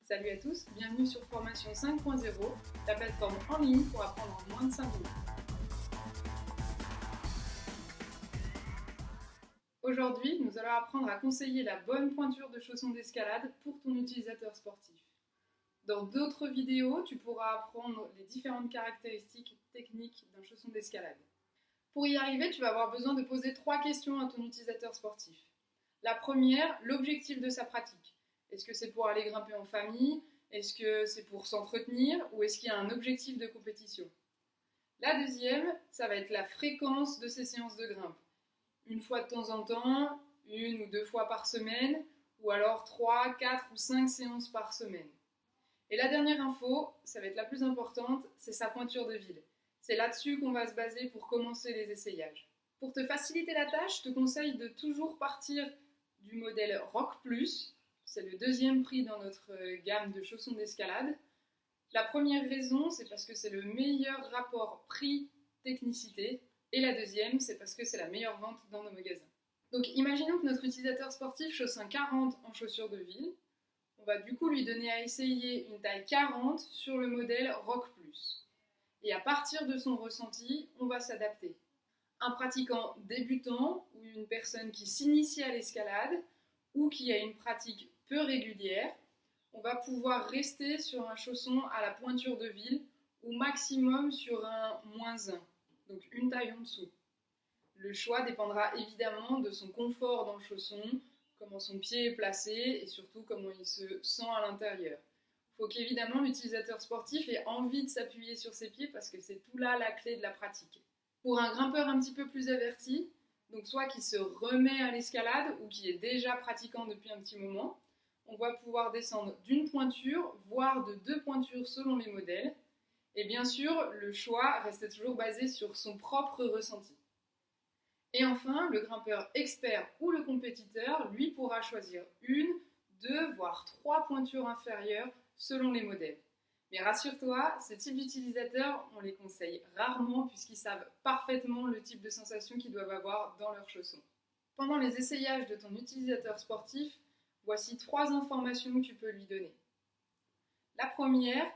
Salut à tous, bienvenue sur Formation 5.0, la plateforme en ligne pour apprendre en moins de 5 minutes. Aujourd'hui, nous allons apprendre à conseiller la bonne pointure de chaussons d'escalade pour ton utilisateur sportif. Dans d'autres vidéos, tu pourras apprendre les différentes caractéristiques techniques d'un chausson d'escalade. Pour y arriver, tu vas avoir besoin de poser 3 questions à ton utilisateur sportif. La première, l'objectif de sa pratique. Est-ce que c'est pour aller grimper en famille? Est-ce que c'est pour s'entretenir? Ou est-ce qu'il y a un objectif de compétition? La deuxième, ça va être la fréquence de ses séances de grimpe. Une fois de temps en temps, 1 ou 2 fois par semaine, ou alors 3, 4 ou 5 séances par semaine. Et la dernière info, ça va être la plus importante, c'est sa pointure de ville. C'est là-dessus qu'on va se baser pour commencer les essayages. Pour te faciliter la tâche, je te conseille de toujours partir du modèle Rock Plus. C'est le deuxième prix dans notre gamme de chaussons d'escalade. La première raison, c'est parce que c'est le meilleur rapport prix-technicité. Et la deuxième, c'est parce que c'est la meilleure vente dans nos magasins. Donc imaginons que notre utilisateur sportif chausse un 40 en chaussures de ville. On va du coup lui donner à essayer une taille 40 sur le modèle Rock Plus. Et à partir de son ressenti, on va s'adapter. Un pratiquant débutant ou une personne qui s'initie à l'escalade ou qui a une pratique peu régulière, on va pouvoir rester sur un chausson à la pointure de ville ou maximum sur un -1, donc une taille en dessous. Le choix dépendra évidemment de son confort dans le chausson, comment son pied est placé et surtout comment il se sent à l'intérieur. Il faut qu'évidemment l'utilisateur sportif ait envie de s'appuyer sur ses pieds parce que c'est tout là la clé de la pratique. Pour un grimpeur un petit peu plus averti, donc soit qui se remet à l'escalade ou qui est déjà pratiquant depuis un petit moment, on va pouvoir descendre d'une pointure, voire de 2 pointures selon les modèles. Et bien sûr, le choix reste toujours basé sur son propre ressenti. Et enfin, le grimpeur expert ou le compétiteur, lui, pourra choisir 1, 2, voire 3 pointures inférieures selon les modèles. Mais rassure-toi, ce type d'utilisateurs, on les conseille rarement puisqu'ils savent parfaitement le type de sensation qu'ils doivent avoir dans leurs chaussons. Pendant les essayages de ton utilisateur sportif, voici 3 informations que tu peux lui donner. La première,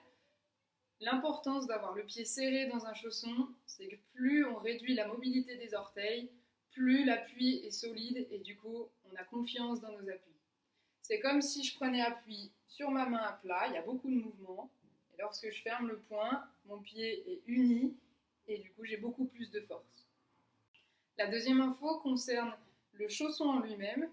l'importance d'avoir le pied serré dans un chausson, c'est que plus on réduit la mobilité des orteils, plus l'appui est solide et du coup, on a confiance dans nos appuis. C'est comme si je prenais appui sur ma main à plat, il y a beaucoup de mouvements. Et lorsque je ferme le poing, mon pied est uni et du coup j'ai beaucoup plus de force. La deuxième info concerne le chausson en lui-même.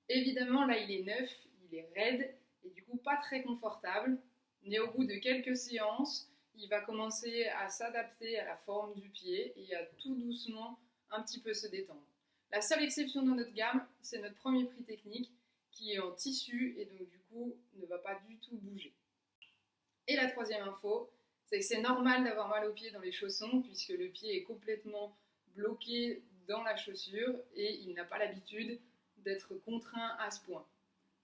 Évidemment là il est neuf, il est raide et du coup pas très confortable. Mais au bout de quelques séances, il va commencer à s'adapter à la forme du pied et à tout doucement un petit peu se détendre. La seule exception dans notre gamme, c'est notre premier prix technique qui est en tissu et donc du coup ne va pas du tout bouger. Et la troisième info, c'est que c'est normal d'avoir mal au pied dans les chaussons puisque le pied est complètement bloqué dans la chaussure et il n'a pas l'habitude d'être contraint à ce point.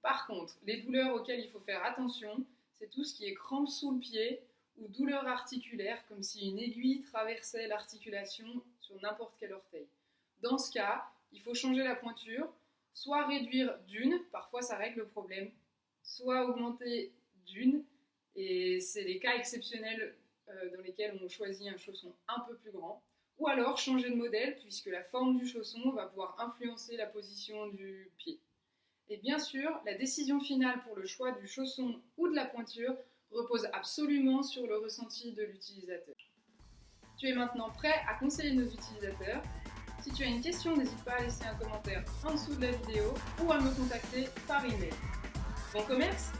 Par contre, les douleurs auxquelles il faut faire attention, c'est tout ce qui est crampes sous le pied ou douleurs articulaires comme si une aiguille traversait l'articulation sur n'importe quel orteil. Dans ce cas, il faut changer la pointure, soit réduire d'1, parfois ça règle le problème, soit augmenter d'1, et c'est des cas exceptionnels dans lesquels on choisit un chausson un peu plus grand, ou alors changer de modèle puisque la forme du chausson va pouvoir influencer la position du pied. Et bien sûr, la décision finale pour le choix du chausson ou de la pointure repose absolument sur le ressenti de l'utilisateur. Tu es maintenant prêt à conseiller nos utilisateurs. Si tu as une question, n'hésite pas à laisser un commentaire en dessous de la vidéo ou à me contacter par email. Bon commerce!